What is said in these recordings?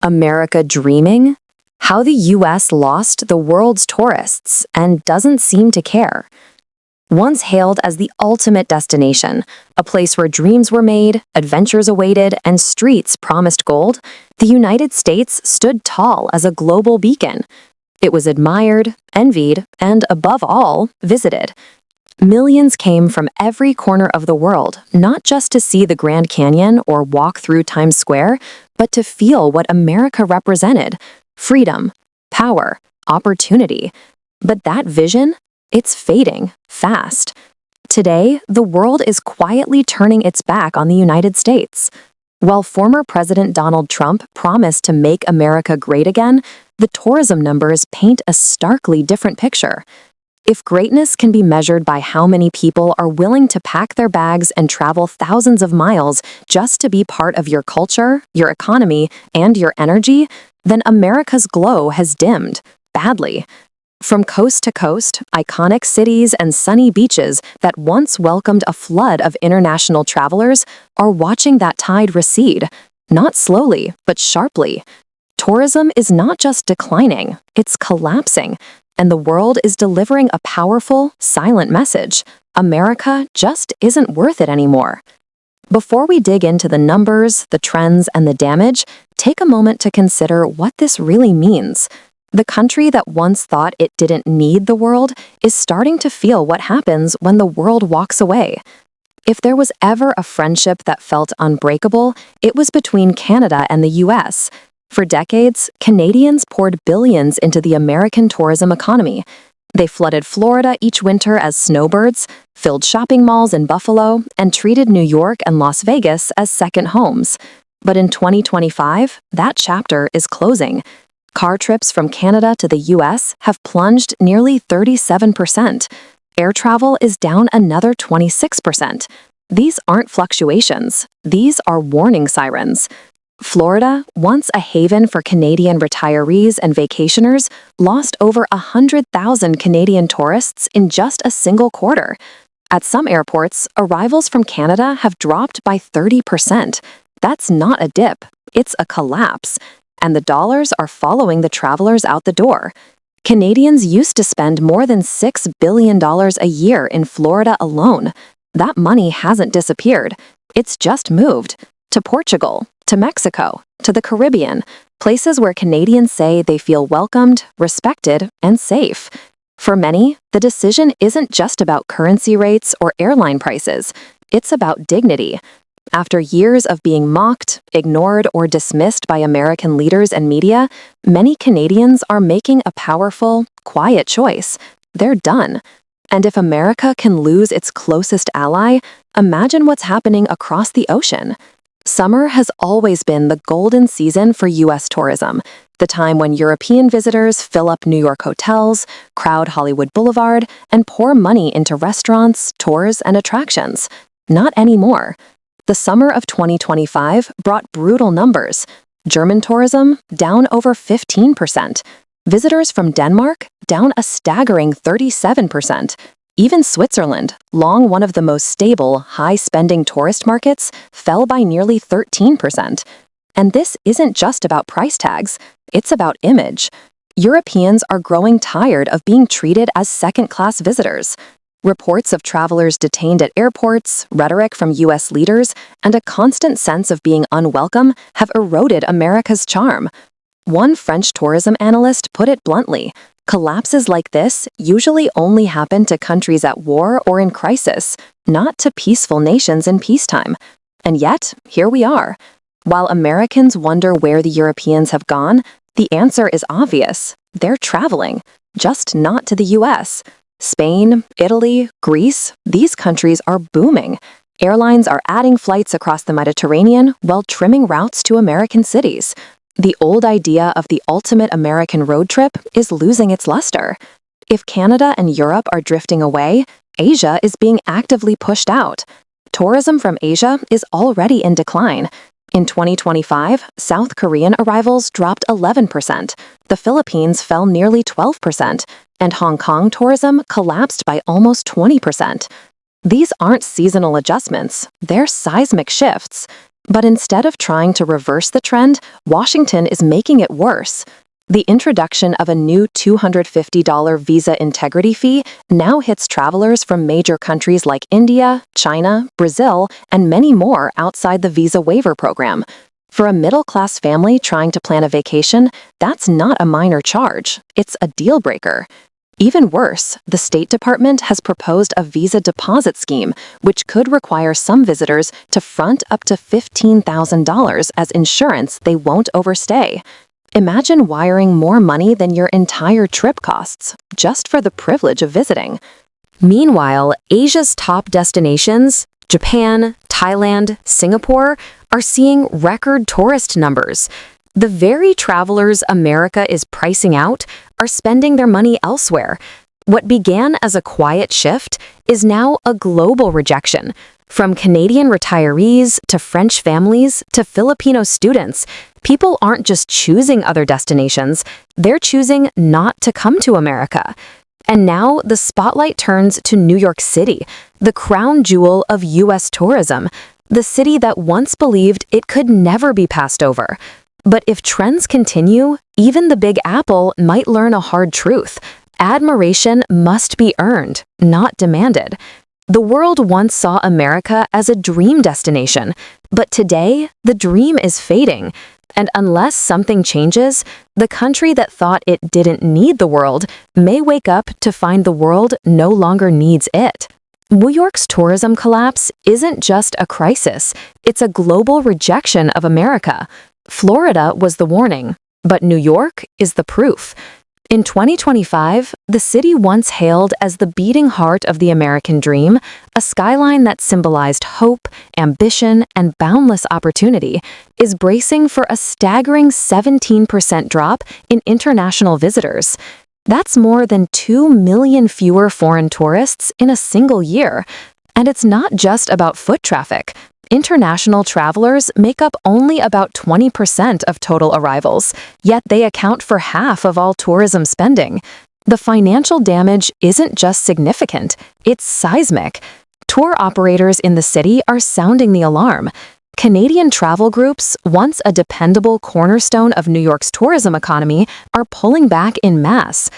America dreaming? How the US lost the world's tourists and doesn't seem to care. Once hailed as the ultimate destination, a place where dreams were made, adventures awaited, and streets promised gold, the United States stood tall as a global beacon. It was admired, envied, and above all, visited. Millions came from every corner of the world, not just to see the Grand Canyon or walk through Times Square, but to feel what America represented: freedom, power, opportunity. But that vision? It's fading, fast. Today, the world is quietly turning its back on the United States. While former President Donald Trump promised to make America great again, the tourism numbers paint a starkly different picture. If greatness can be measured by how many people are willing to pack their bags and travel thousands of miles just to be part of your culture, your economy, and your energy, then America's glow has dimmed, badly. From coast to coast, iconic cities and sunny beaches that once welcomed a flood of international travelers are watching that tide recede, not slowly, but sharply. Tourism is not just declining, it's collapsing, and the world is delivering a powerful, silent message: America just isn't worth it anymore. Before we dig into the numbers, the trends, and the damage, take a moment to consider what this really means. The country that once thought it didn't need the world is starting to feel what happens when the world walks away. If there was ever a friendship that felt unbreakable, it was between Canada and the US. For decades, Canadians poured billions into the American tourism economy. They flooded Florida each winter as snowbirds, filled shopping malls in Buffalo, and treated New York and Las Vegas as second homes. But in 2025, that chapter is closing. Car trips from Canada to the US have plunged nearly 37%. Air travel is down another 26%. These aren't fluctuations. These are warning sirens. Florida, once a haven for Canadian retirees and vacationers, lost over 100,000 Canadian tourists in just a single quarter. At some airports, arrivals from Canada have dropped by 30%. That's not a dip, it's a collapse. And the dollars are following the travelers out the door. Canadians used to spend more than $6 billion a year in Florida alone. That money hasn't disappeared. It's just moved to Portugal, to Mexico, to the Caribbean, places where Canadians say they feel welcomed, respected, and safe. For many, the decision isn't just about currency rates or airline prices. It's about dignity. After years of being mocked, ignored, or dismissed by American leaders and media, many Canadians are making a powerful, quiet choice. They're done. And if America can lose its closest ally, imagine what's happening across the ocean. Summer has always been the golden season for U.S. tourism, the time when European visitors fill up New York hotels, crowd Hollywood Boulevard, and pour money into restaurants, tours, and attractions. Not anymore. The summer of 2025 brought brutal numbers. German tourism, down over 15%. Visitors from Denmark, down a staggering 37%. Even Switzerland, long one of the most stable, high-spending tourist markets, fell by nearly 13%. And this isn't just about price tags, it's about image. Europeans are growing tired of being treated as second-class visitors. Reports of travelers detained at airports, rhetoric from U.S. leaders, and a constant sense of being unwelcome have eroded America's charm. One French tourism analyst put it bluntly: collapses like this usually only happen to countries at war or in crisis, not to peaceful nations in peacetime. And yet, here we are. While Americans wonder where the Europeans have gone, the answer is obvious. They're traveling, just not to the U.S. Spain, Italy, Greece, these countries are booming. Airlines are adding flights across the Mediterranean while trimming routes to American cities. The old idea of the ultimate American road trip is losing its luster. If Canada and Europe are drifting away, Asia is being actively pushed out. Tourism from Asia is already in decline. In 2025, South Korean arrivals dropped 11%, the Philippines fell nearly 12%, and Hong Kong tourism collapsed by almost 20%. These aren't seasonal adjustments, they're seismic shifts. But instead of trying to reverse the trend, Washington is making it worse. The introduction of a new $250 visa integrity fee now hits travelers from major countries like India, China, Brazil, and many more outside the visa waiver program. For a middle-class family trying to plan a vacation, that's not a minor charge. It's a deal breaker. Even worse, the State Department has proposed a visa deposit scheme, which could require some visitors to front up to $15,000 as insurance they won't overstay. Imagine wiring more money than your entire trip costs, just for the privilege of visiting. Meanwhile, Asia's top destinations, Japan, Thailand, Singapore, are seeing record tourist numbers. The very travelers America is pricing out are spending their money elsewhere. What began as a quiet shift is now a global rejection. From Canadian retirees to French families to Filipino students, people aren't just choosing other destinations, they're choosing not to come to America. And now the spotlight turns to New York City, the crown jewel of U.S. tourism, the city that once believed it could never be passed over. But if trends continue, even the Big Apple might learn a hard truth. Admiration must be earned, not demanded. The world once saw America as a dream destination, but today, the dream is fading. And unless something changes, the country that thought it didn't need the world may wake up to find the world no longer needs it. New York's tourism collapse isn't just a crisis, it's a global rejection of America. Florida was the warning, but New York is the proof. In 2025, the city once hailed as the beating heart of the American dream, a skyline that symbolized hope, ambition, and boundless opportunity, is bracing for a staggering 17% drop in international visitors. That's more than 2 million fewer foreign tourists in a single year. And it's not just about foot traffic. International travelers make up only about 20% of total arrivals, yet they account for half of all tourism spending. The financial damage isn't just significant, it's seismic. Tour operators in the city are sounding the alarm. Canadian travel groups, once a dependable cornerstone of New York's tourism economy, are pulling back en masse.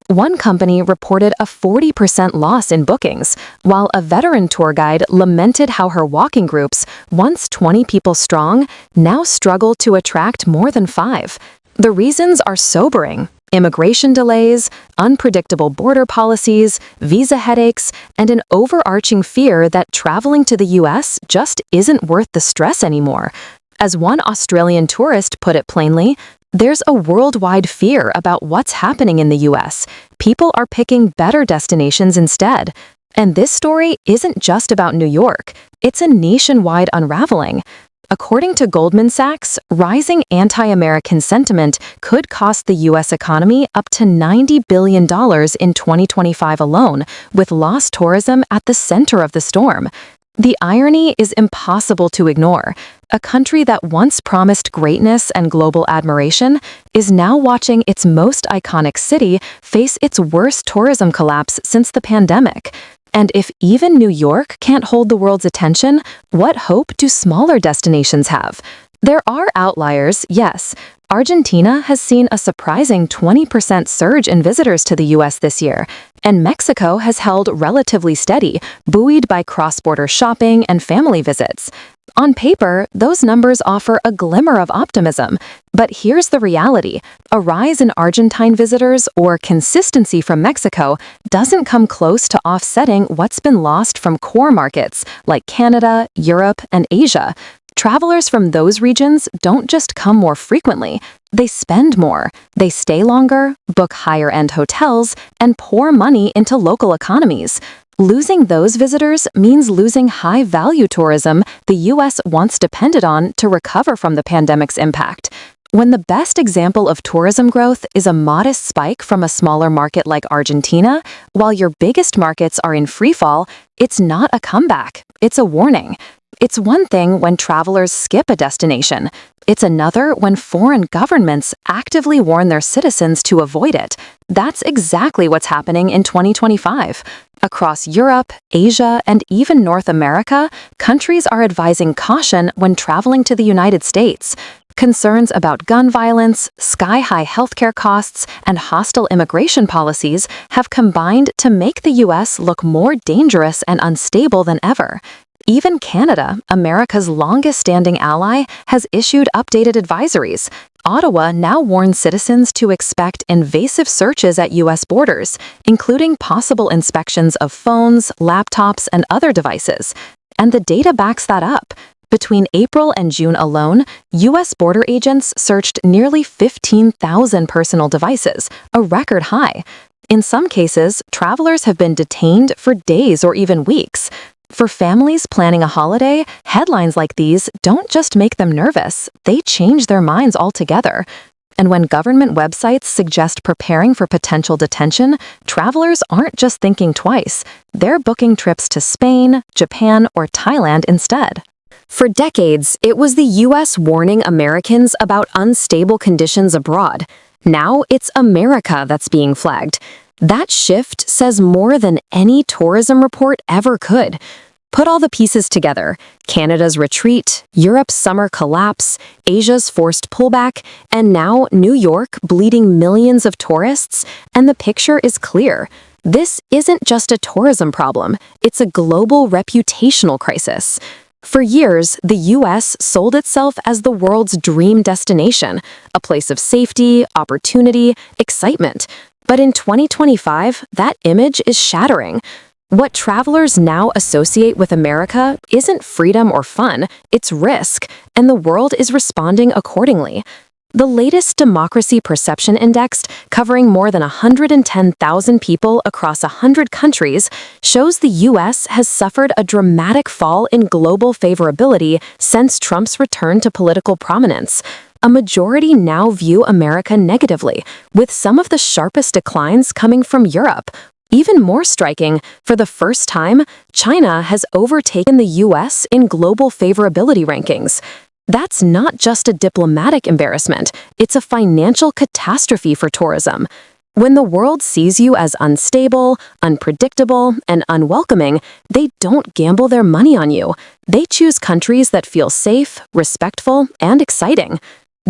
One company reported a 40% loss in bookings, while a veteran tour guide lamented how her walking groups, once 20 people strong, now struggle to attract more than 5. The reasons are sobering: immigration delays, unpredictable border policies, visa headaches, and an overarching fear that traveling to the U.S. just isn't worth the stress anymore. As one Australian tourist put it plainly, there's a worldwide fear about what's happening in the U.S. People are picking better destinations instead. And this story isn't just about New York. It's a nationwide unraveling. According to Goldman Sachs, rising anti-American sentiment could cost the U.S. economy up to $90 billion in 2025 alone, with lost tourism at the center of the storm. The irony is impossible to ignore. A country that once promised greatness and global admiration is now watching its most iconic city face its worst tourism collapse since the pandemic. And if even New York can't hold the world's attention, what hope do smaller destinations have? There are outliers, yes. Argentina has seen a surprising 20% surge in visitors to the U.S. this year, and Mexico has held relatively steady, buoyed by cross-border shopping and family visits. On paper, those numbers offer a glimmer of optimism, but here's the reality. A rise in Argentine visitors or consistency from Mexico doesn't come close to offsetting what's been lost from core markets like Canada, Europe, and Asia. Travelers from those regions don't just come more frequently, they spend more, they stay longer, book higher-end hotels, and pour money into local economies. Losing those visitors means losing high-value tourism the U.S. once depended on to recover from the pandemic's impact. When the best example of tourism growth is a modest spike from a smaller market like Argentina, while your biggest markets are in freefall, it's not a comeback, it's a warning. It's one thing when travelers skip a destination. It's another when foreign governments actively warn their citizens to avoid it. That's exactly what's happening in 2025. Across Europe, Asia, and even North America, countries are advising caution when traveling to the United States. Concerns about gun violence, sky-high healthcare costs, and hostile immigration policies have combined to make the U.S. look more dangerous and unstable than ever. Even Canada, America's longest-standing ally, has issued updated advisories. Ottawa now warns citizens to expect invasive searches at U.S. borders, including possible inspections of phones, laptops, and other devices. And the data backs that up. Between April and June alone, U.S. border agents searched nearly 15,000 personal devices, a record high. In some cases, travelers have been detained for days or even weeks. For families planning a holiday, headlines like these don't just make them nervous, they change their minds altogether. And when government websites suggest preparing for potential detention, travelers aren't just thinking twice. They're booking trips to Spain, Japan, or Thailand instead. For decades, it was the U.S. warning Americans about unstable conditions abroad. Now it's America that's being flagged. That shift says more than any tourism report ever could. Put all the pieces together: Canada's retreat, Europe's summer collapse, Asia's forced pullback, and now New York bleeding millions of tourists, and the picture is clear. This isn't just a tourism problem, it's a global reputational crisis. For years, the U.S. sold itself as the world's dream destination, a place of safety, opportunity, excitement. But in 2025, that image is shattering. What travelers now associate with America isn't freedom or fun, it's risk, and the world is responding accordingly. The latest Democracy Perception Index, covering more than 110,000 people across 100 countries, shows the U.S. has suffered a dramatic fall in global favorability since Trump's return to political prominence. A majority now view America negatively, with some of the sharpest declines coming from Europe. Even more striking, for the first time, China has overtaken the U.S. in global favorability rankings. That's not just a diplomatic embarrassment, it's a financial catastrophe for tourism. When the world sees you as unstable, unpredictable, and unwelcoming, they don't gamble their money on you. They choose countries that feel safe, respectful, and exciting.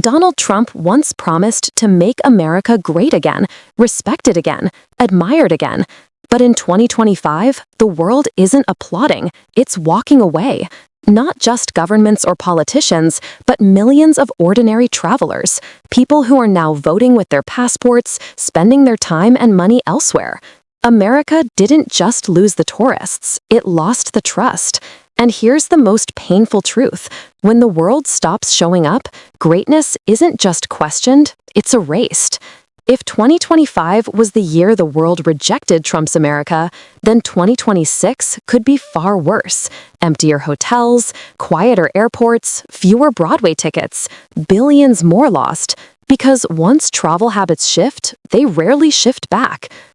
Donald Trump once promised to make America great again, respected again, admired again. But in 2025, the world isn't applauding, it's walking away. Not just governments or politicians, but millions of ordinary travelers, people who are now voting with their passports, spending their time and money elsewhere. America didn't just lose the tourists, it lost the trust. And here's the most painful truth: when the world stops showing up, greatness isn't just questioned, it's erased. If 2025 was the year the world rejected Trump's America, then 2026 could be far worse. Emptier hotels, quieter airports, fewer Broadway tickets, billions more lost. Because once travel habits shift, they rarely shift back.